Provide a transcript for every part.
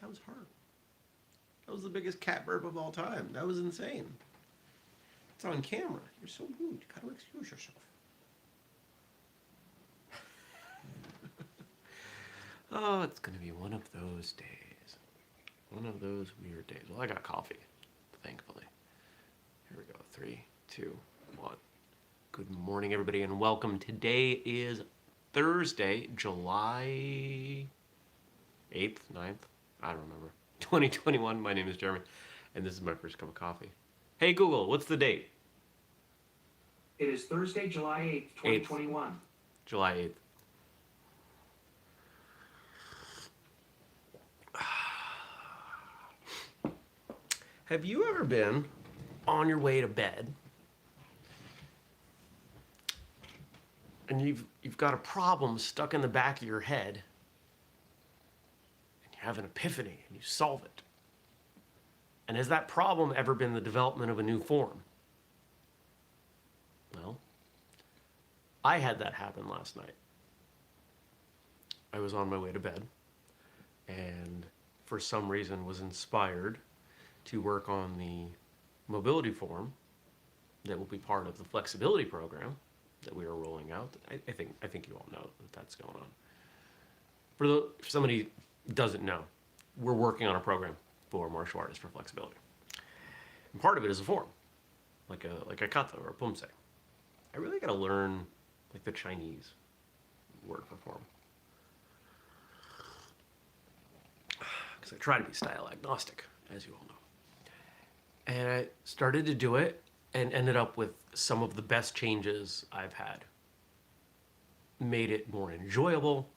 That was hard. That was the biggest cat burp of all time. That was insane. It's on camera. You're so rude. You gotta excuse yourself. Oh, it's gonna be one of those days. One of those weird days. Well, I got coffee, thankfully. Here we go. 3, 2, 1. Good morning, everybody, and welcome. Today is Thursday, July 8th, 9th? I don't remember. 2021. My name is Jeremy, and this is my first cup of coffee. Hey, Google, what's the date? It is Thursday, July 8th, 2021. July 8th. Have you ever been on your way to bed and you've got a problem stuck in the back of your head and you have an epiphany and you solve it? And has that problem ever been the development of a new form? Well, I had that happen last night. I was on my way to bed and for some reason was inspired to work on the mobility form that will be part of the flexibility program that we are rolling out. I think you all know that that's going on. If somebody doesn't know, we're working on a program for martial artists for flexibility. And part of it is a form, like a kata or a pumse. I really got to learn like the Chinese word for form, because I try to be style agnostic, as you all know. And I started to do it and ended up with some of the best changes I've had. Made it more enjoyable,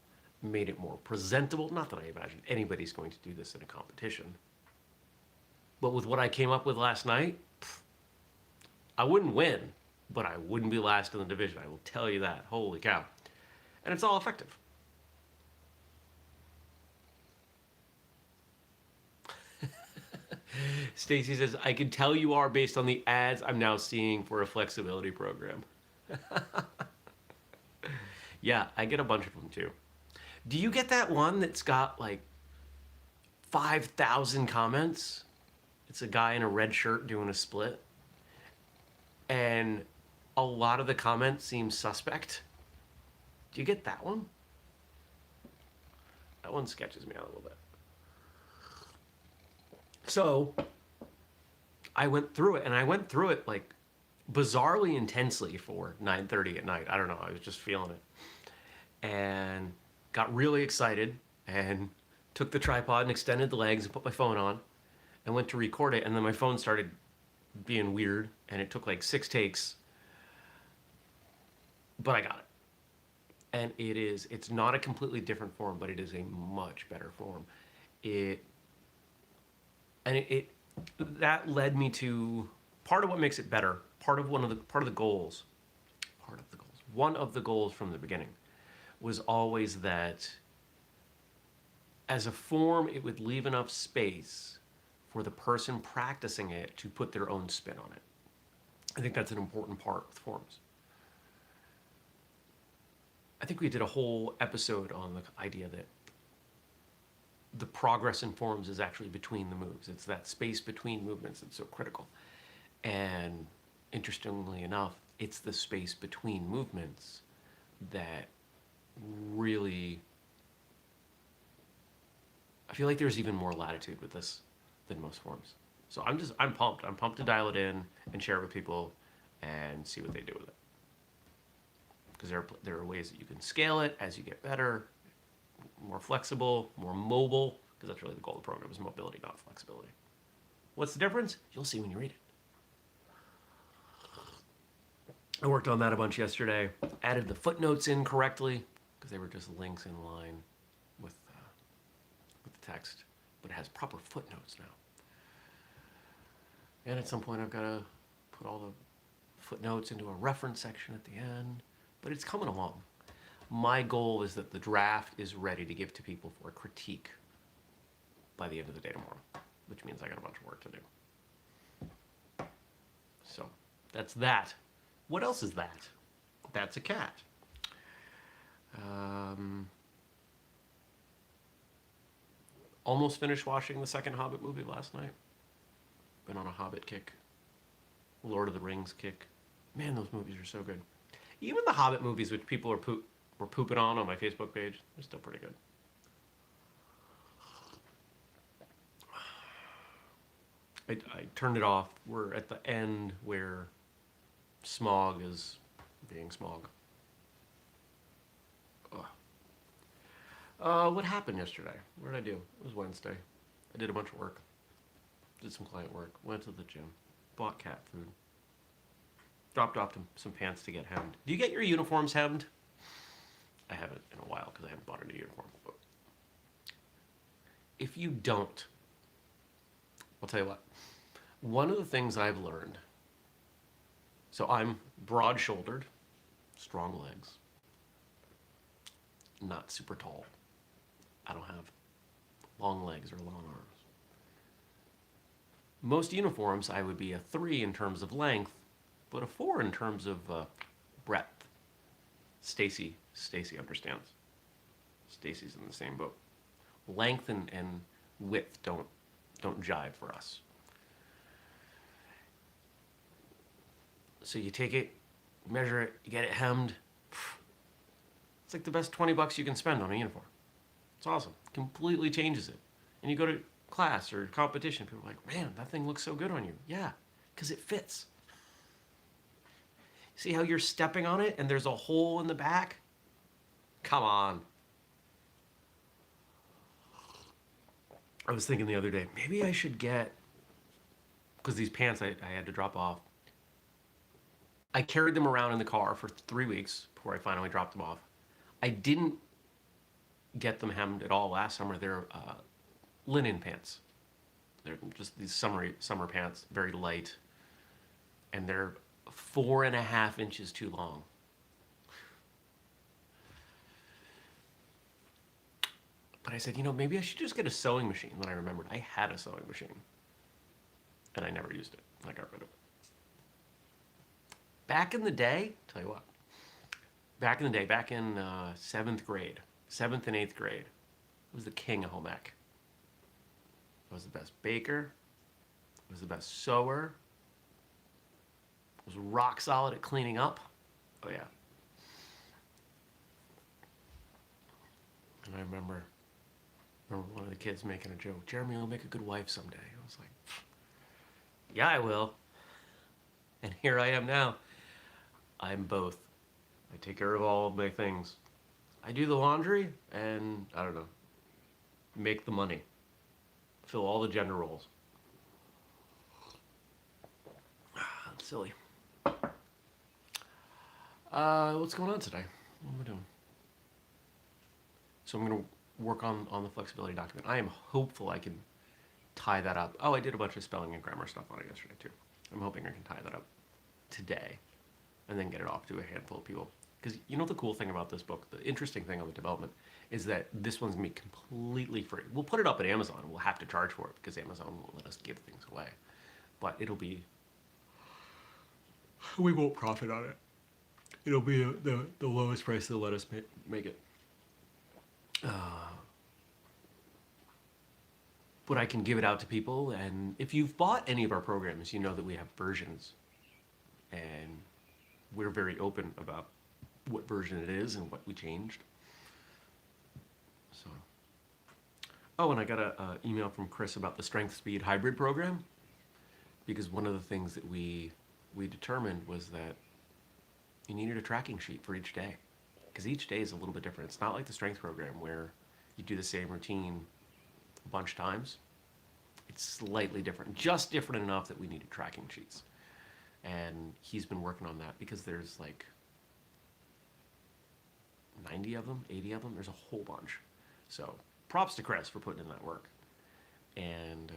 made it more presentable. Not that I imagine anybody's going to do this in a competition. But with what I came up with last night, I wouldn't win, but I wouldn't be last in the division. I will tell you that. Holy cow. And it's all effective. Stacy says, I can tell you are based on the ads I'm now seeing for a flexibility program. Yeah, I get a bunch of them too. Do you get that one that's got like 5,000 comments? It's a guy in a red shirt doing a split. And a lot of the comments seem suspect. Do you get that one? That one sketches me out a little bit. So I went through it, and I went through it like bizarrely intensely for 9:30 at night. I don't know, I was just feeling it. And got really excited and took the tripod and extended the legs and put my phone on and went to record it, and then my phone started being weird and it took like 6 takes, but I got it. And it's not a completely different form, but it is a much better form. That led me to part of what makes it better. One of the goals from the beginning was always that as a form, it would leave enough space for the person practicing it to put their own spin on it. I think that's an important part with forms. I think we did a whole episode on the idea that the progress in forms is actually between the moves. It's that space between movements that's so critical. And interestingly enough, it's the space between movements that really, I feel like there's even more latitude with this than most forms. So I'm pumped. I'm pumped to dial it in and share it with people and see what they do with it. Because there are ways that you can scale it as you get better, more flexible, more mobile, because that's really the goal of the program, is mobility, not flexibility. What's the difference? You'll see when you read it. I worked on that a bunch yesterday. Added the footnotes in correctly, because they were just links in line with the text, but it has proper footnotes now. And at some point I've got to put all the footnotes into a reference section at the end, but it's coming along. My goal is that the draft is ready to give to people for a critique by the end of the day tomorrow, which means I got a bunch of work to do. So that's that. What else is that? That's a cat. Almost finished watching the second Hobbit movie last night. Been on a Hobbit kick. Lord of the Rings kick. Man, those movies are so good. Even the Hobbit movies, which people were pooping on my Facebook page, they're still pretty good. I turned it off. We're at the end where Smog is being Smog. What happened yesterday? What did I do? It was Wednesday. I did a bunch of work. Did some client work. Went to the gym. Bought cat food. Dropped off some pants to get hemmed. Do you get your uniforms hemmed? I haven't in a while because I haven't bought a new uniform. But if you don't, I'll tell you what. One of the things I've learned, so I'm broad-shouldered, strong legs, not super tall. I don't have long legs or long arms. Most uniforms, I would be a 3 in terms of length, but a 4 in terms of breadth. Stacy understands. Stacy's in the same boat. Length and width don't jive for us. So you take it, measure it, you get it hemmed. It's like the best $20 you can spend on a uniform. It's awesome. Completely changes it. And you go to class or competition, people are like, man, that thing looks so good on you. Yeah, because it fits. See how you're stepping on it and there's a hole in the back? Come on. I was thinking the other day, maybe I should get, because these pants I had to drop off. I carried them around in the car for 3 weeks before I finally dropped them off. I didn't get them hemmed at all last summer. They're linen pants. They're just these summer pants, very light. And they're 4.5 inches too long. But I said, maybe I should just get a sewing machine. Then I remembered I had a sewing machine. And I never used it. I got rid of it. Back in the day, tell you what, back in 7th grade, 7th and 8th grade, I was the king of home ec. I was the best baker. I was the best sewer. I was rock solid at cleaning up. Oh yeah. And I remember one of the kids making a joke, Jeremy, you'll make a good wife someday. I was like, yeah, I will. And here I am now. I'm both. I take care of all of my things. I do the laundry and, I don't know, make the money. Fill all the gender roles. That's silly. What's going on today? What am I doing? So I'm going to work on the flexibility document. I am hopeful I can tie that up. Oh, I did a bunch of spelling and grammar stuff on it yesterday too. I'm hoping I can tie that up today and then get it off to a handful of people. Because the cool thing about this book, the interesting thing on the development, is that this one's going to be completely free. We'll put it up at Amazon. We'll have to charge for it because Amazon won't let us give things away. But it'll be... We won't profit on it. It'll be the lowest price they'll let us make it. But I can give it out to people, and if you've bought any of our programs, you know that we have versions. And we're very open about what version it is and what we changed. So, oh, and I got an email from Chris about the Strength Speed Hybrid program, because one of the things that we determined was that you needed a tracking sheet for each day, because each day is a little bit different. It's not like the strength program where you do the same routine a bunch of times. It's slightly different, just different enough that we needed tracking sheets. And he's been working on that because there's like 90 of them, 80 of them. There's a whole bunch. So props to Chris for putting in that work. And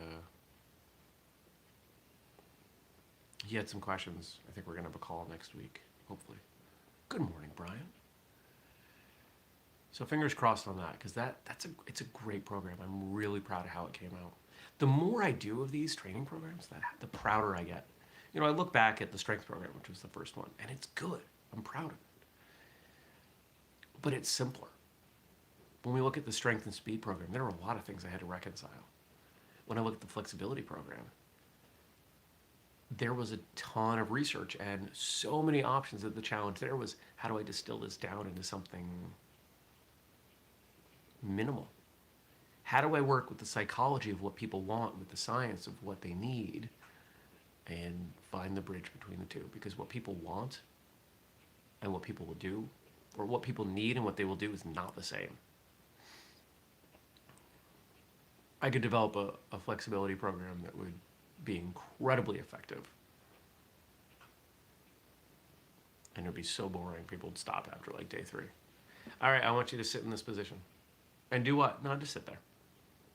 he had some questions. I think we're going to have a call next week, hopefully. Good morning, Brian. So fingers crossed on that, because it's a great program. I'm really proud of how it came out. The more I do of these training programs, the prouder I get. I look back at the strength program, which was the first one, and it's good. I'm proud of it. But it's simpler. When we look at the strength and speed program, there are a lot of things I had to reconcile. When I look at the flexibility program, there was a ton of research and so many options that the challenge there was, how do I distill this down into something minimal? How do I work with the psychology of what people want with the science of what they need and find the bridge between the two? Because what people want and what people will do, or what people need and what they will do, is not the same. I could develop a flexibility program that would be incredibly effective. And it would be so boring, people would stop after like day 3. All right, I want you to sit in this position. And do what? No, just sit there.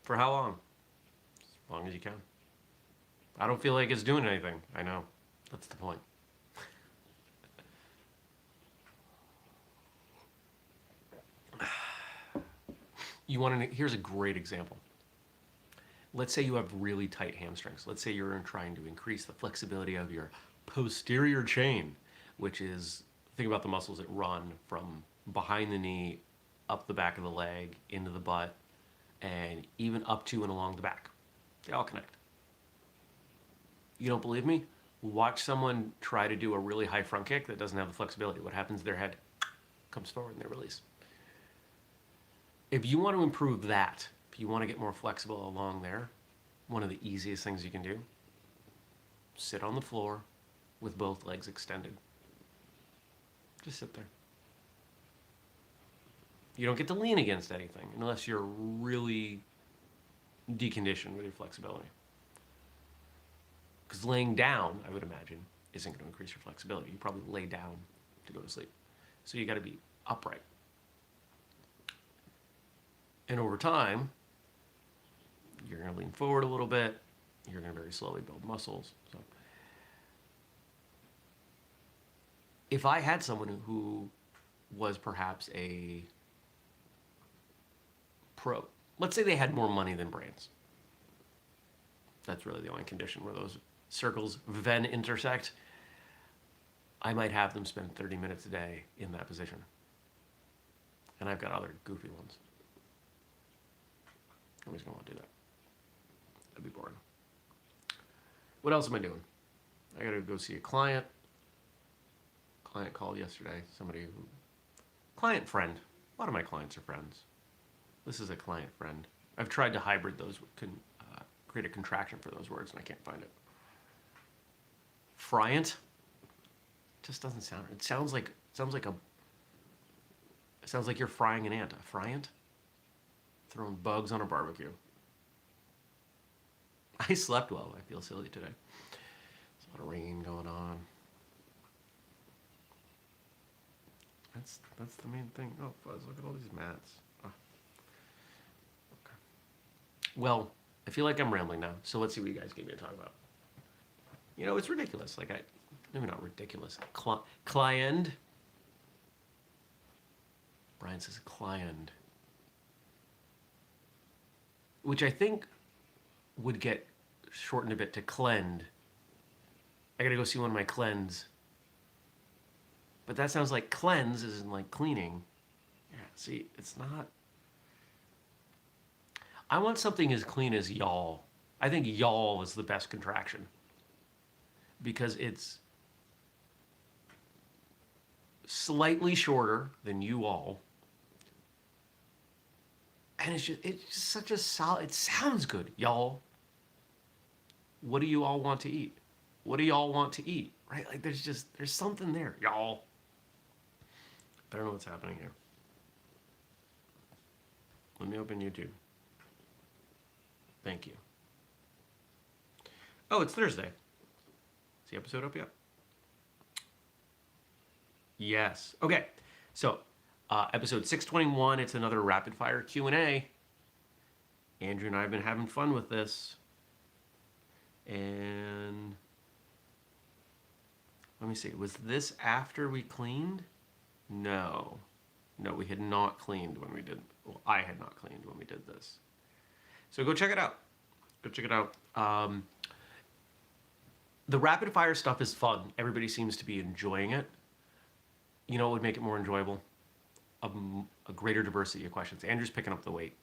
For how long? As long as you can. I don't feel like it's doing anything. I know. That's the point. You want to? Here's a great example. Let's say you have really tight hamstrings. Let's say you're trying to increase the flexibility of your posterior chain, which is, think about the muscles that run from behind the knee, up the back of the leg, into the butt, and even up to and along the back. They all connect. You don't believe me? Watch someone try to do a really high front kick that doesn't have the flexibility. What happens? Their head comes forward and they release. If you want to improve that, if you want to get more flexible along there, one of the easiest things you can do, sit on the floor with both legs extended. Just sit there. You don't get to lean against anything unless you're really deconditioned with your flexibility. Because laying down, I would imagine, isn't going to increase your flexibility. You probably lay down to go to sleep. So you got to be upright. And over time, you're going to lean forward a little bit. You're going to very slowly build muscles. So, if I had someone who was perhaps a pro, let's say they had more money than brains. That's really the only condition where those circles Venn intersect. I might have them spend 30 minutes a day in that position. And I've got other goofy ones. Nobody's going to want to do that. That'd be boring. What else am I doing? I got to go see a client. Client called yesterday. Client friend. A lot of my clients are friends. This is a client friend. I've tried to hybrid those, create a contraction for those words, and I can't find it. Friant? Just doesn't sound. It sounds like you're frying an ant. A friant? Throwing bugs on a barbecue. I slept well. I feel silly today. There's a lot of rain going on. That's the main thing. Oh, fuzz! Look at all these mats. Oh. Okay. Well, I feel like I'm rambling now. So let's see what you guys gave me to talk about. You know, it's ridiculous. Maybe not ridiculous. Client. Brian says client. Which I think would get shortened a bit to cleaned. I gotta go see one of my cleanse. But that sounds like cleanse as in like cleaning. Yeah, see, it's not. I want something as clean as y'all. I think y'all is the best contraction. Because it's slightly shorter than you all. And it's just such a solid, it sounds good, y'all. What do you all want to eat? What do y'all want to eat? Right? Like there's something there, y'all. I don't know what's happening here. Let me open YouTube. Thank you. Oh, it's Thursday. Is the episode up yet? Yes. Okay. So, episode 621, it's another rapid fire Q&A. Andrew and I have been having fun with this. And let me see. Was this after we cleaned? No. No, we had not cleaned when we did. Well, I had not cleaned when we did this. So go check it out. Go check it out. The rapid fire stuff is fun. Everybody seems to be enjoying it. You know what would make it more enjoyable? a greater diversity of questions. Andrew's picking up the weight.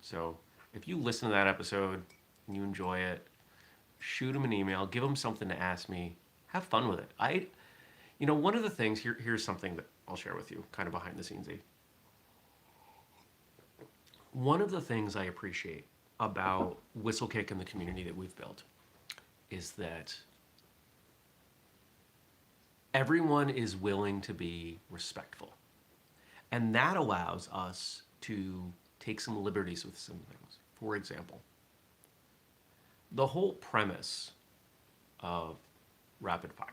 So if you listen to that episode and you enjoy it, shoot him an email, give him something to ask me, have fun with it. One of the things, here's something that I'll share with you, kind of behind the scenes. One of the things I appreciate about Whistlekick and the community that we've built is that everyone is willing to be respectful. And that allows us to take some liberties with some things. For example, the whole premise of rapid fire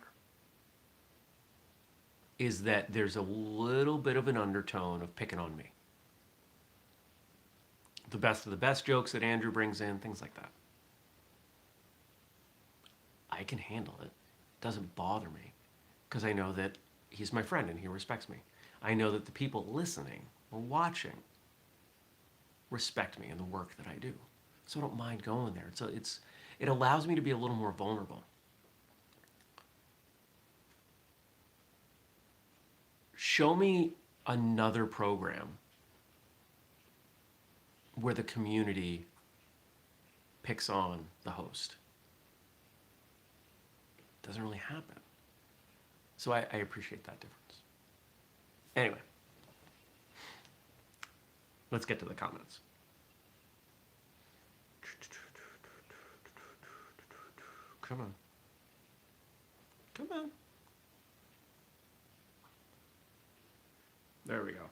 is that there's a little bit of an undertone of picking on me. The best of the best jokes that Andrew brings in, things like that. I can handle it. It doesn't bother me because I know that he's my friend and he respects me. I know that the people listening or watching respect me and the work that I do. So I don't mind going there. So it allows me to be a little more vulnerable. Show me another program where the community picks on the host. It doesn't really happen. So I appreciate that difference. Anyway, let's get to the comments. Come on. Come on. There we go.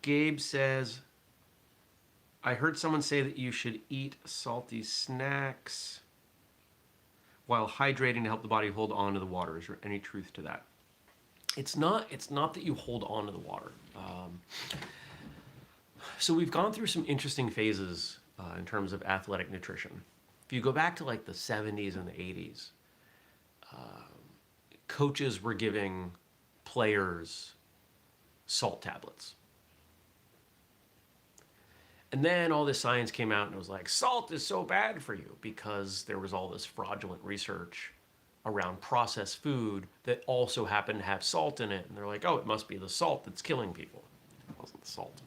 Gabe says, I heard someone say that you should eat salty snacks while hydrating to help the body hold on to the water. Is there any truth to that? It's not that you hold on to the water. So we've gone through some interesting phases in terms of athletic nutrition. If you go back to like the 70s and the 80s, coaches were giving players salt tablets. And then all this science came out and it was like, salt is so bad for you because there was all this fraudulent research around processed food that also happened to have salt in it. And they're like, oh, it must be the salt that's killing people. It wasn't the salt.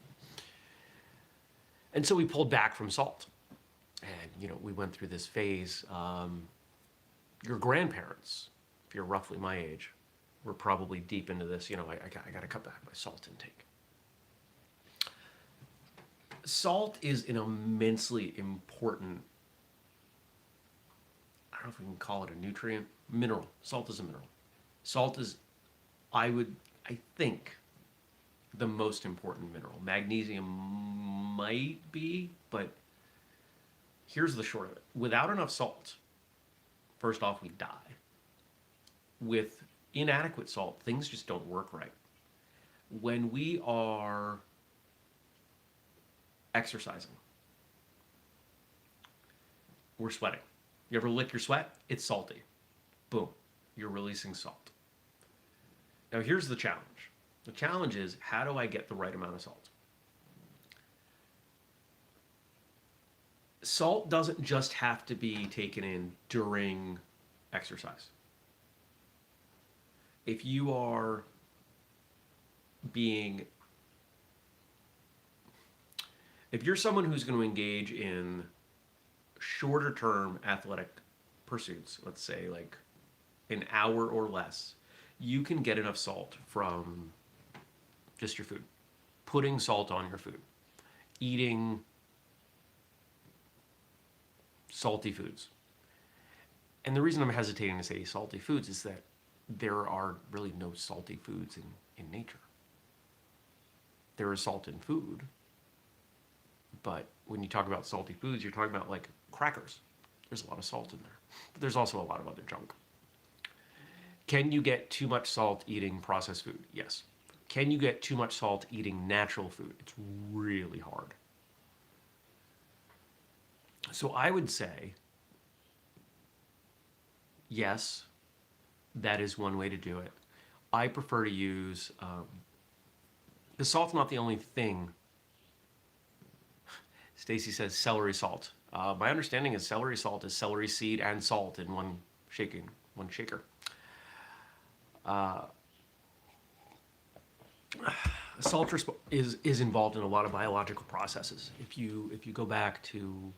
And so we pulled back from salt. And, we went through this phase. Your grandparents, if you're roughly my age, were probably deep into this. I got to cut back my salt intake. Salt is an immensely important, I don't know if we can call it a nutrient, mineral. Salt is a mineral. Salt is, I think, the most important mineral. Magnesium might be, but here's the short of it. Without enough salt, first off, we die. With inadequate salt, things just don't work right. When we are exercising, we're sweating. You ever lick your sweat? It's salty. Boom, you're releasing salt. Now here's the challenge. The challenge is, how do I get the right amount of salt? Salt doesn't just have to be taken in during exercise. If you are if you're someone who's going to engage in shorter term athletic pursuits, let's say like an hour or less, you can get enough salt from just your food. Putting salt on your food. Eating salty foods. And the reason I'm hesitating to say salty foods is that there are really no salty foods in nature. There is salt in food, but when you talk about salty foods, you're talking about like crackers. There's a lot of salt in there, but there's also a lot of other junk. Can you get too much salt eating processed food? Yes. Can you get too much salt eating natural food? It's really hard. So I would say, yes, that is one way to do it. I prefer to use, the salt's not the only thing. Stacy says celery salt. My understanding is celery salt is celery seed and salt in one shaker. Salt is involved in a lot of biological processes. If you go back to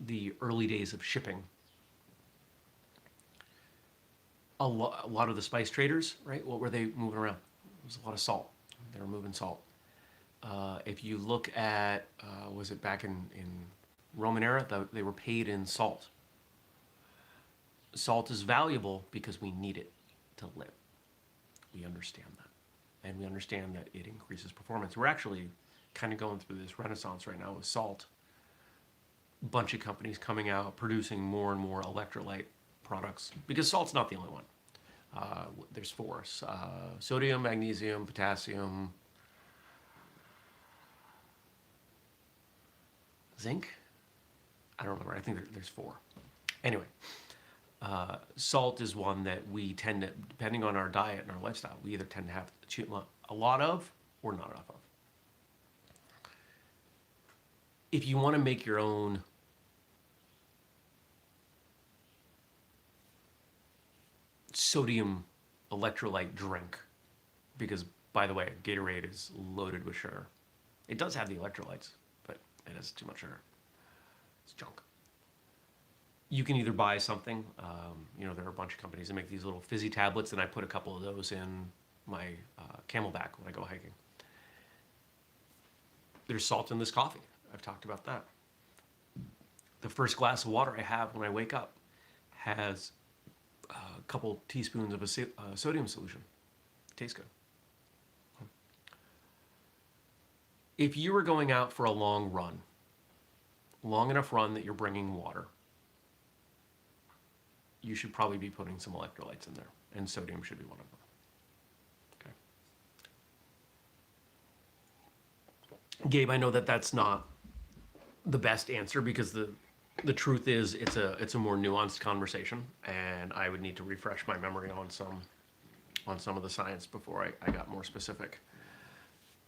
the early days of shipping, a lot of the spice traders, right? What were they moving around? It was a lot of salt. They were moving salt. If you look at, was it back in Roman era, they were paid in salt. Salt is valuable because we need it to live. We understand that. And we understand that it increases performance. We're actually kind of going through this renaissance right now with salt. A bunch of companies coming out, producing more and more electrolyte products, because salt's not the only one. There's four: sodium, magnesium, potassium, zinc. I don't remember. I think there's four. Anyway, salt is one that we tend to, depending on our diet and our lifestyle, we either tend to have a lot of or not enough of. If you want to make your own sodium electrolyte drink, because, by the way, Gatorade is loaded with sugar. It does have the electrolytes, but it has too much sugar. It's junk. You can either buy something. There are a bunch of companies that make these little fizzy tablets, and I put a couple of those in my Camelback when I go hiking. There's salt in this coffee. I've talked about that. The first glass of water I have when I wake up has a couple teaspoons of a sodium solution. It tastes good. If you were going out for a long enough run that you're bringing water, you should probably be putting some electrolytes in there, and sodium should be one of them. Okay. Gabe, I know that that's not the best answer, because the truth is it's a more nuanced conversation, and I would need to refresh my memory on some of the science before I got more specific.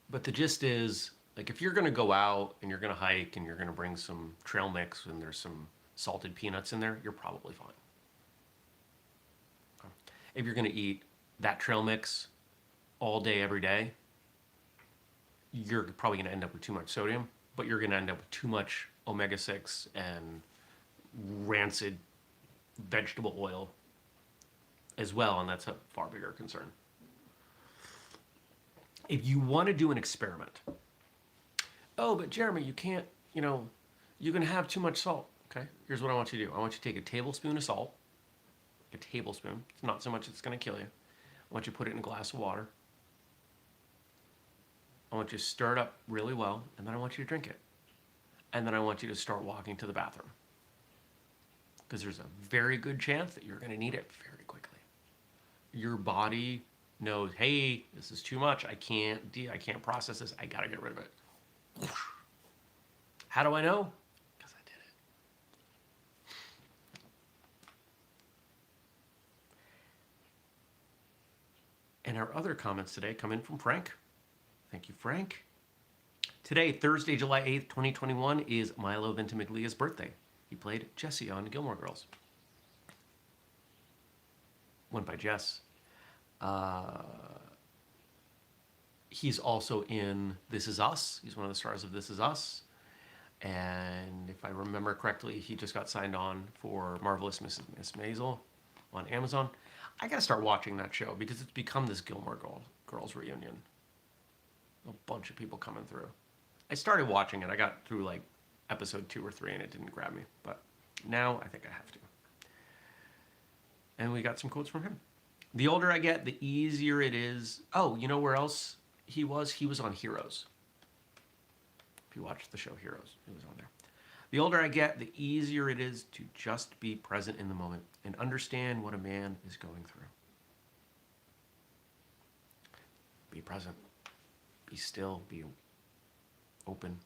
But the gist is, like, if you're going to go out and you're going to hike and you're going to bring some trail mix and there's some salted peanuts in there, you're probably fine. If you're going to eat that trail mix all day, every day, you're probably going to end up with too much sodium, but you're going to end up with too much omega-6 and rancid vegetable oil as well, and that's a far bigger concern. If you want to do an experiment, but Jeremy, you can't, you can have too much salt. Okay, here's what I want you to do. I want you to take a tablespoon of salt, a tablespoon. It's not so much it's going to kill you. I want you to put it in a glass of water. I want you to stir it up really well, and then I want you to drink it. And then I want you to start walking to the bathroom, because there's a very good chance that you're going to need it very quickly. Your body knows, hey, this is too much. I can't process this. I got to get rid of it. How do I know? Because I did it. And our other comments today come in from Frank. Thank you, Frank. Today, Thursday, July 8th, 2021, is Milo Ventimiglia's birthday. He played Jesse on Gilmore Girls. Went by Jess. He's also in This Is Us. He's one of the stars of This Is Us. And if I remember correctly, he just got signed on for Marvelous Miss Maisel on Amazon. I gotta start watching that show, because it's become this Gilmore Girls reunion. A bunch of people coming through. I started watching it. I got through like episode 2 or 3 and it didn't grab me. But now I think I have to. And we got some quotes from him. The older I get, the easier it is. Oh, you know where else he was? He was on Heroes. If you watched the show Heroes, he was on there. The older I get, the easier it is to just be present in the moment and understand what a man is going through. Be present. Be still. Be open.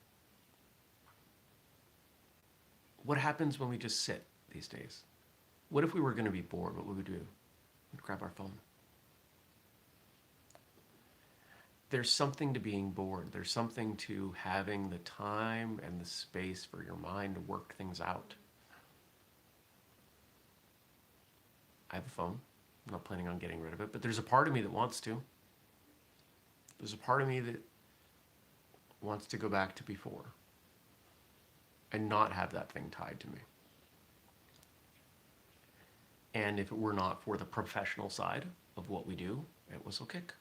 What happens when we just sit these days? What if we were going to be bored? What would we do? We'd grab our phone. There's something to being bored. There's something to having the time and the space for your mind to work things out. I have a phone. I'm not planning on getting rid of it, but there's a part of me that wants to. There's a part of me that wants to go back to before and not have that thing tied to me. And if it were not for the professional side of what we do at Whistlekick,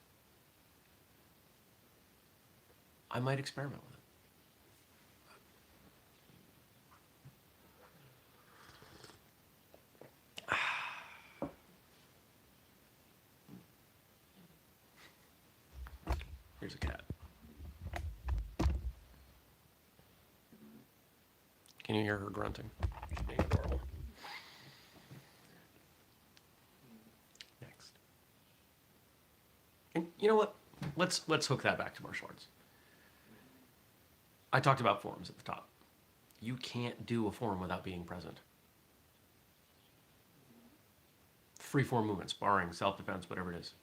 I might experiment with it. Here's a cat. Can you hear her grunting? She's being adorable. Next. And you know what? Let's hook that back to martial arts. I talked about forms at the top. You can't do a form without being present. Free form movement, sparring, self-defense, whatever it is.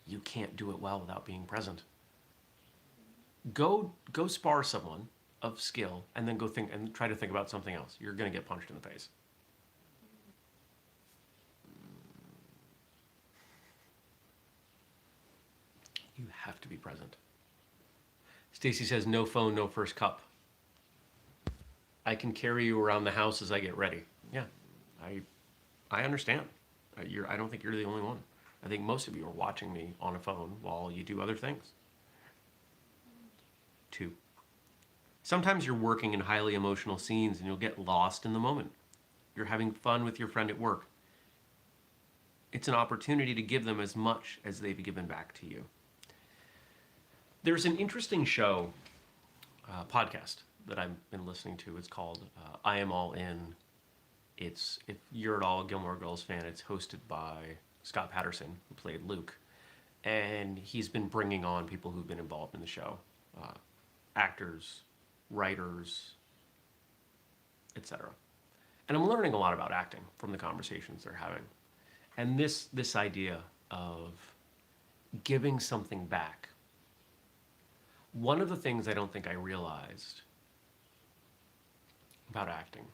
You can't do it well without being present. Go spar someone of skill and then go think and try to think about something else. You're going to get punched in the face. You have to be present. Stacy says, no phone, no first cup. I can carry you around the house as I get ready. Yeah, I understand. I don't think you're the only one. I think most of you are watching me on a phone while you do other things. 2. Sometimes you're working in highly emotional scenes and you'll get lost in the moment. You're having fun with your friend at work. It's an opportunity to give them as much as they've given back to you. There's an interesting show, podcast, that I've been listening to. It's called I Am All In. If you're at all a Gilmore Girls fan, it's hosted by Scott Patterson, who played Luke. And he's been bringing on people who've been involved in the show. Actors, writers, etc. And I'm learning a lot about acting from the conversations they're having. And this idea of giving something back. One of the things I don't think I realized about acting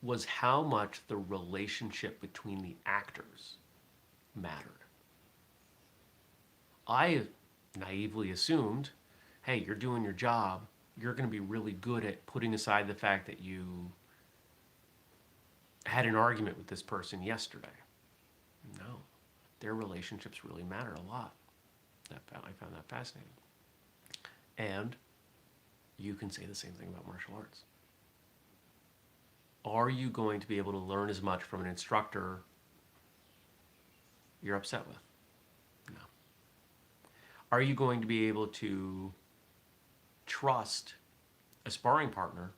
was how much the relationship between the actors mattered. I naively assumed, hey, you're doing your job, you're going to be really good at putting aside the fact that you had an argument with this person yesterday. No, their relationships really matter a lot. I found that fascinating. And you can say the same thing about martial arts. Are you going to be able to learn as much from an instructor you're upset with? No. Are you going to be able to trust a sparring partner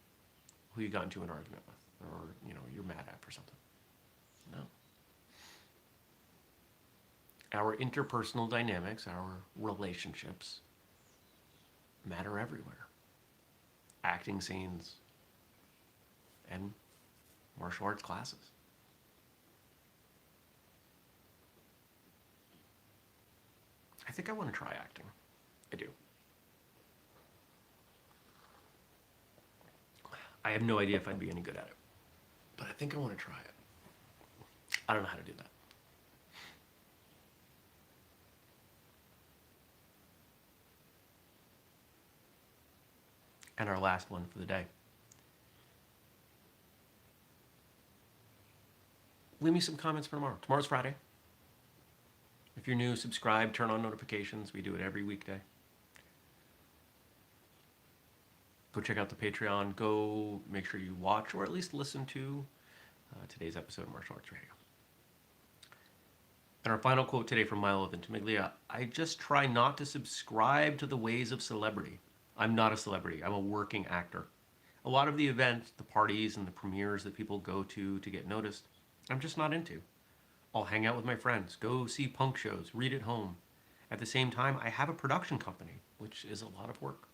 who you got into an argument with, or you're mad at for something? No. Our interpersonal dynamics, our relationships, matter everywhere. Acting scenes and martial arts classes. I think I want to try acting. I do. I have no idea if I'd be any good at it, but I think I want to try it. I don't know how to do that. And our last one for the day. Leave me some comments for tomorrow. Tomorrow's Friday. If you're new, subscribe, turn on notifications. We do it every weekday. Go check out the Patreon. Go make sure you watch or at least listen to today's episode of Martial Arts Radio. And our final quote today from Milo Ventimiglia: I just try not to subscribe to the ways of celebrity. I'm not a celebrity. I'm a working actor. A lot of the events, the parties, and the premieres that people go to get noticed, I'm just not into. I'll hang out with my friends, go see punk shows, read at home. At the same time, I have a production company, which is a lot of work.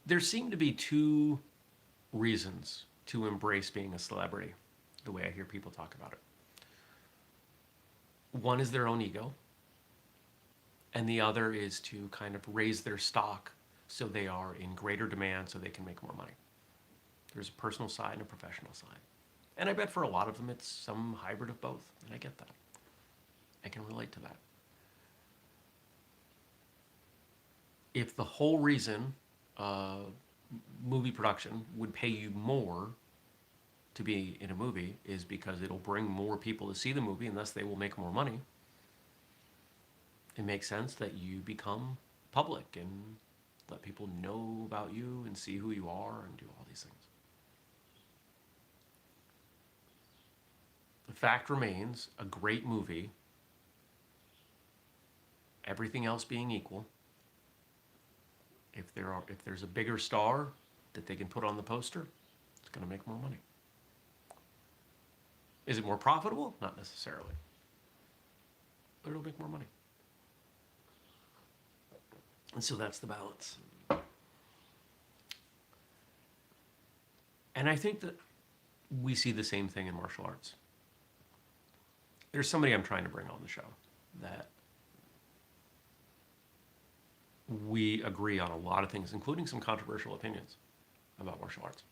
There seem to be 2 reasons to embrace being a celebrity, the way I hear people talk about it. One is their own ego, and the other is to kind of raise their stock so they are in greater demand so they can make more money. There's a personal side and a professional side. And I bet for a lot of them it's some hybrid of both. And I get that. I can relate to that. If the whole reason movie production would pay you more to be in a movie is because it'll bring more people to see the movie and thus they will make more money, it makes sense that you become public and let people know about you and see who you are and do all these things. The fact remains, a great movie, everything else being equal, if there's a bigger star that they can put on the poster, it's going to make more money. Is it more profitable? Not necessarily. But it'll make more money. And so that's the balance. And I think that we see the same thing in martial arts. There's somebody I'm trying to bring on the show that we agree on a lot of things, including some controversial opinions about martial arts.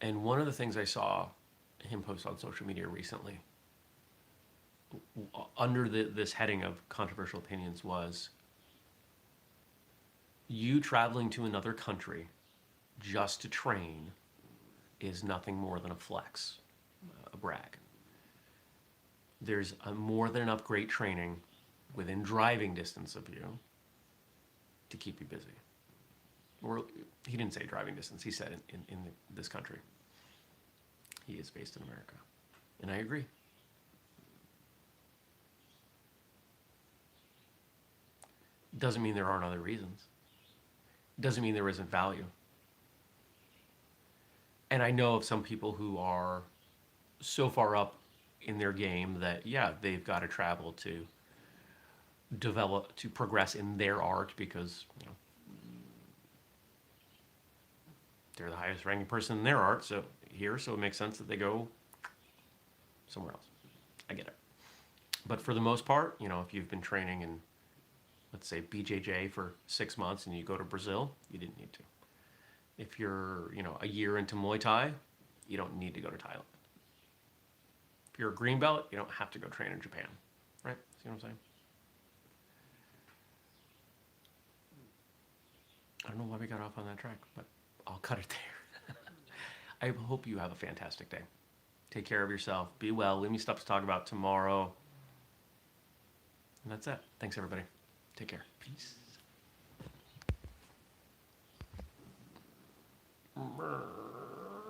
And one of the things I saw him post on social media recently, under this heading of controversial opinions, was you traveling to another country just to train is nothing more than a flex, a brag. There's more than enough great training within driving distance of you to keep you busy. Or he didn't say driving distance, he said in this country. He is based in America. And I agree. Doesn't mean there aren't other reasons. Doesn't mean there isn't value. And I know of some people who are so far up in their game that, yeah, they've got to travel to develop, to progress in their art because, you know, they're the highest ranking person in their art, so it makes sense that they go somewhere else. I get it. But for the most part, you know, if you've been training in, let's say, BJJ for 6 months and you go to Brazil, you didn't need to. If you're, you know, a year into Muay Thai, you don't need to go to Thailand. If you're a green belt, you don't have to go train in Japan, right? See what I'm saying? I don't know why we got off on that track, but I'll cut it there. I hope you have a fantastic day. Take care of yourself. Be well. Leave me stuff to talk about tomorrow. And that's it. Thanks, everybody. Take care. Peace.